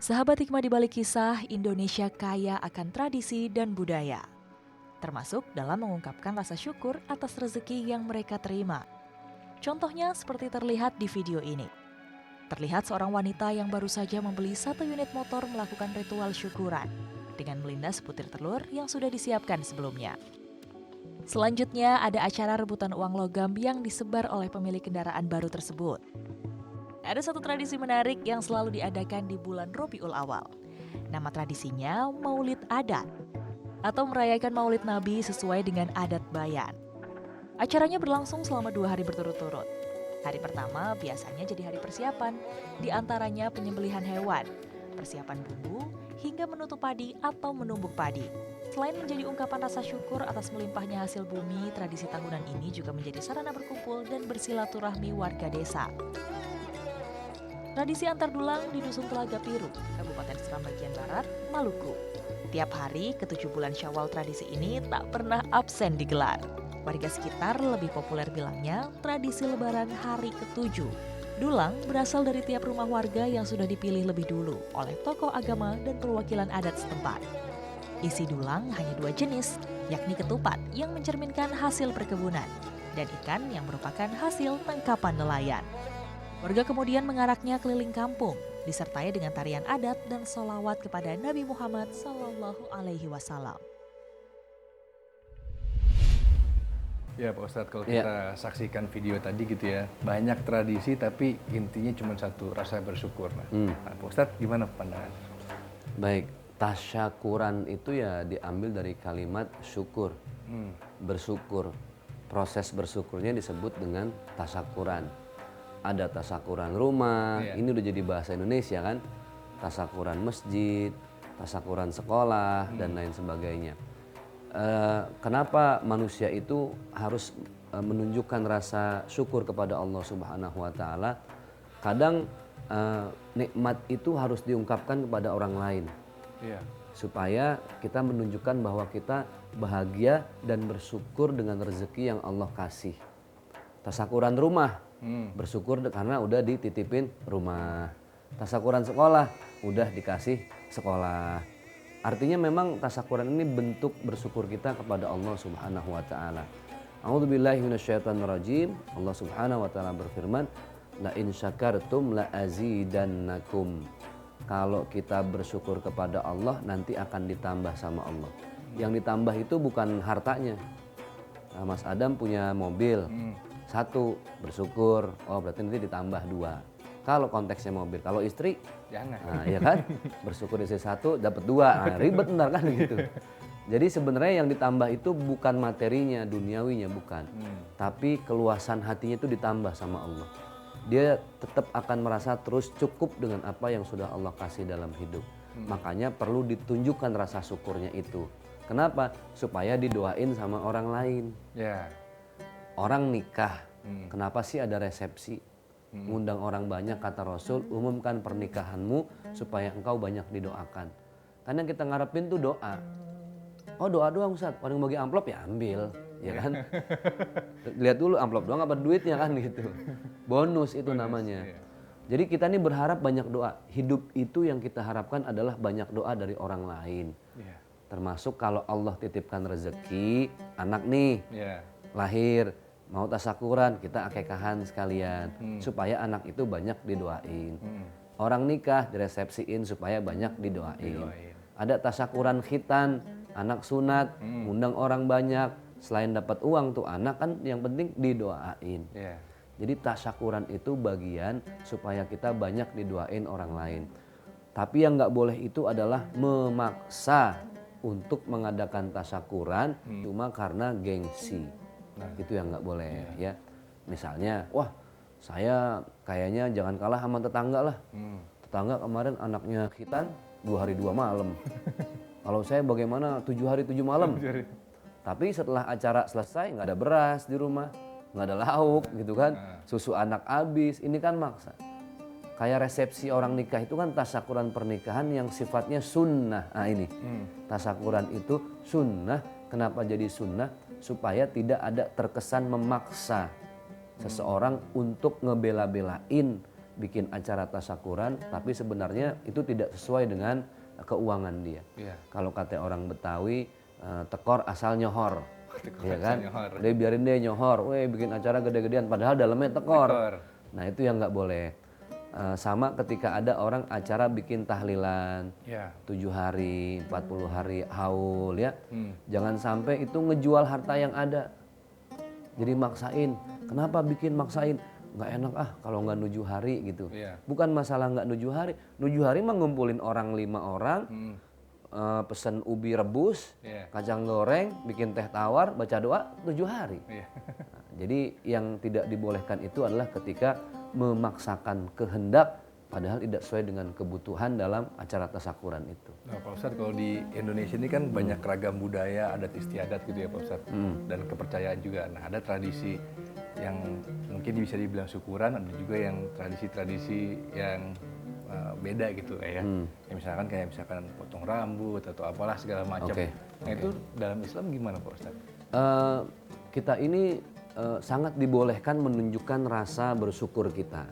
Sahabat hikmah di balik kisah, Indonesia kaya akan tradisi dan budaya. Termasuk dalam mengungkapkan rasa syukur atas rezeki yang mereka terima. Contohnya seperti terlihat di video ini. Terlihat seorang wanita yang baru saja membeli 1 unit motor melakukan ritual syukuran dengan melindas sebutir telur yang sudah disiapkan sebelumnya. Selanjutnya ada acara rebutan uang logam yang disebar oleh pemilik kendaraan baru tersebut. Ada satu tradisi menarik yang selalu diadakan di bulan Rabiul Awal. Nama tradisinya Maulid Adat atau merayakan Maulid Nabi sesuai dengan adat Bayan. Acaranya berlangsung selama 2 hari berturut-turut. Hari pertama biasanya jadi hari persiapan, di antaranya penyembelihan hewan, persiapan bumbu, hingga menutup padi atau menumbuk padi. Selain menjadi ungkapan rasa syukur atas melimpahnya hasil bumi, tradisi tahunan ini juga menjadi sarana berkumpul dan bersilaturahmi warga desa. Tradisi antar dulang di Dusun Telaga Piru, Kabupaten Seram bagian Barat, Maluku. Tiap hari ke-7 bulan Syawal tradisi ini tak pernah absen digelar. Warga sekitar lebih populer bilangnya tradisi lebaran hari ke-7. Dulang berasal dari tiap rumah warga yang sudah dipilih lebih dulu oleh tokoh agama dan perwakilan adat setempat. Isi dulang hanya 2 jenis, yakni ketupat yang mencerminkan hasil perkebunan dan ikan yang merupakan hasil tangkapan nelayan. Warga kemudian mengaraknya keliling kampung, disertai dengan tarian adat dan sholawat kepada Nabi Muhammad SAW. Ya Pak Ustadz, kalau Ya. kita saksikan video tadi gitu ya, banyak tradisi tapi intinya cuma satu, rasa bersyukur. Nah, Pak Ustadz gimana pandangan? Baik, tasyakuran itu ya diambil dari kalimat syukur, bersyukur. Proses bersyukurnya disebut dengan tasyakuran. Ada tasyakuran rumah, Iya. ini udah jadi bahasa Indonesia kan, tasyakuran masjid, tasyakuran sekolah, dan lain sebagainya. Kenapa manusia itu harus menunjukkan rasa syukur kepada Allah Subhanahu wa Ta'ala? Kadang nikmat itu harus diungkapkan kepada orang lain. Iya. Supaya kita menunjukkan bahwa kita bahagia dan bersyukur dengan rezeki yang Allah kasih. Tasyakuran rumah, bersyukur karena udah dititipin rumah. Tasyakuran sekolah, udah dikasih sekolah. Artinya memang tasyakuran ini bentuk bersyukur kita kepada Allah Subhanahu wa Ta'ala. A'udzubillahi minasyaitonirrajim. Allah Subhanahu wa Ta'ala berfirman, la in syakartum la azidannakum. Kalau kita bersyukur kepada Allah, nanti akan ditambah sama Allah. Yang ditambah itu bukan hartanya. Nah, Mas Adam punya mobil, 1, bersyukur, oh berarti nanti ditambah 2. Kalau konteksnya mobil, kalau istri, Jangan. nah ya kan, bersyukur istri 1 dapat 2, nah, ribet ntar kan gitu. Jadi sebenarnya yang ditambah itu bukan materinya, duniawinya bukan, tapi keluasan hatinya itu ditambah sama Allah. Dia tetap akan merasa terus cukup dengan apa yang sudah Allah kasih dalam hidup. Makanya perlu ditunjukkan rasa syukurnya itu. Kenapa? Supaya didoain sama orang lain. Ya. Orang nikah, kenapa sih ada resepsi? Ngundang orang banyak, kata Rasul, umumkan pernikahanmu supaya engkau banyak didoakan. Kan yang kita ngarepin tuh doa. Oh doa doang Ustaz, orang bagi amplop ya ambil, ya kan? Lihat dulu amplop doang apa duitnya kan gitu. Bonus itu namanya. Iya. Jadi kita ini berharap banyak doa. Hidup itu yang kita harapkan adalah banyak doa dari orang lain. Iya. Termasuk kalau Allah titipkan rezeki, anak nih Iya. lahir, mau tasyakuran, kita akekahan sekalian. Supaya anak itu banyak didoain. Orang nikah diresepsiin supaya banyak didoain. Ada tasyakuran khitan, anak sunat, undang orang banyak. Selain dapat uang tuh anak kan yang penting didoain. Iya. Jadi tasyakuran itu bagian supaya kita banyak didoain orang lain. Tapi yang nggak boleh itu adalah memaksa untuk mengadakan tasyakuran cuma karena gengsi. Itu yang nggak boleh ya. Misalnya, wah saya kayaknya jangan kalah sama tetangga lah. Tetangga kemarin anaknya khitan 2 hari 2 malam. Kalau saya bagaimana 7 hari 7 malam. Tapi setelah acara selesai nggak ada beras di rumah, nggak ada lauk gitu kan, susu anak habis, ini kan maksa. Kayak resepsi orang nikah itu kan tasyakuran pernikahan yang sifatnya sunnah. Nah ini, tasyakuran itu sunnah. Kenapa jadi sunnah? Supaya tidak ada terkesan memaksa seseorang untuk ngebela-belain bikin acara tasyakuran, tapi sebenarnya itu tidak sesuai dengan keuangan dia. Iya. Kalau kata orang Betawi, tekor asal nyohor. Tekor Ya asal kan? nyohor. Dia biarin dia nyohor, weh bikin acara gede-gedean, padahal dalamnya tekor. Nah itu yang nggak boleh. Sama ketika ada orang acara bikin tahlilan, Ya. 7 hari, 40 hari haul ya. Jangan sampai itu ngejual harta yang ada. Jadi maksain. Kenapa bikin maksain? Nggak enak kalau nggak 7 hari gitu. Iya. Bukan masalah nggak 7 hari. 7 hari mah ngumpulin orang 5 orang, pesen ubi rebus, Iya. kacang goreng, bikin teh tawar, baca doa 7 hari. Iya. Nah, jadi yang tidak dibolehkan itu adalah ketika memaksakan kehendak padahal tidak sesuai dengan kebutuhan dalam acara tasyakuran itu. Nah Pak Ustadz, kalau di Indonesia ini kan banyak ragam budaya, adat istiadat gitu ya Pak Ustadz, dan kepercayaan juga. Nah ada tradisi yang mungkin bisa dibilang syukuran, ada juga yang tradisi-tradisi yang beda gitu ya. Ya misalkan misalkan potong rambut atau apalah segala macam. Oke. Nah itu dalam Islam gimana Pak Ustadz? Kita ini sangat dibolehkan menunjukkan rasa bersyukur kita.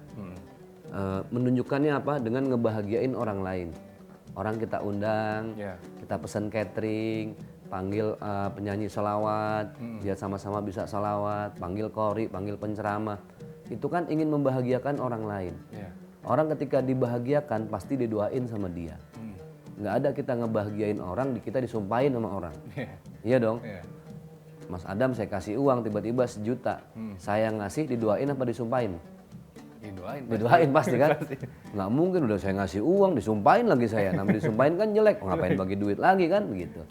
Menunjukkannya apa? Dengan ngebahagiain orang lain. Orang kita undang, kita pesan catering, panggil penyanyi selawat, biar sama-sama bisa selawat, panggil qori, panggil penceramah. Itu kan ingin membahagiakan orang lain. Orang ketika dibahagiakan pasti didoain sama dia. Nggak ada kita ngebahagiain orang, kita disumpahin sama orang. Iya dong. Mas Adam saya kasih uang tiba-tiba 1 juta. Saya ngasih didoain apa disumpahin? Didoain pasti kan? Nggak mungkin udah saya ngasih uang disumpahin lagi saya. Namanya disumpahin kan jelek, ngapain bagi duit lagi kan begitu.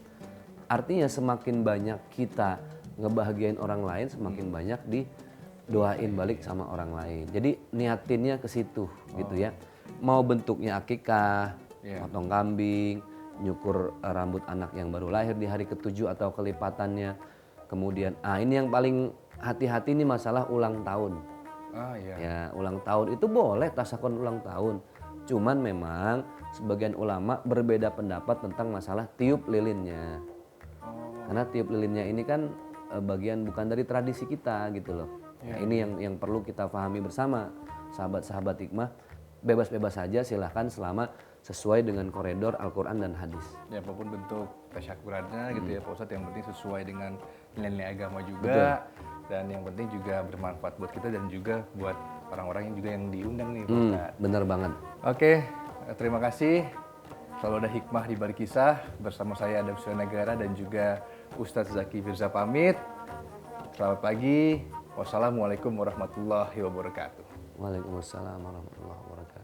Artinya semakin banyak kita ngebahagiain orang lain, semakin banyak didoain balik sama orang lain. Jadi niatinnya ke situ gitu ya. Mau bentuknya akikah, potong kambing, nyukur rambut anak yang baru lahir di hari ke-7 atau kelipatannya. Kemudian, ini yang paling hati-hati nih masalah ulang tahun. Ya, ulang tahun itu boleh tasyakuran ulang tahun. Cuman memang sebagian ulama berbeda pendapat tentang masalah tiup lilinnya. Karena tiup lilinnya ini kan bagian bukan dari tradisi kita gitu loh. Nah, ini yang perlu kita pahami bersama, sahabat-sahabat hikmah. Bebas-bebas saja silahkan selama sesuai dengan koridor Al-Quran dan hadis. Ya apapun bentuk tasyakurannya gitu ya Pak Ustadz, yang penting sesuai dengan nilai-nilai agama juga. Betul. Dan yang penting juga bermanfaat buat kita dan juga buat orang-orang yang juga yang diundang nih Pak Ustadz. Bener banget. Oke, terima kasih. Selalu ada hikmah di balik kisah. Bersama saya Adam Negara dan juga Ustadz Zaki Firza pamit. Selamat pagi. Wassalamualaikum warahmatullahi wabarakatuh. Waalaikumsalam warahmatullahi wabarakatuh.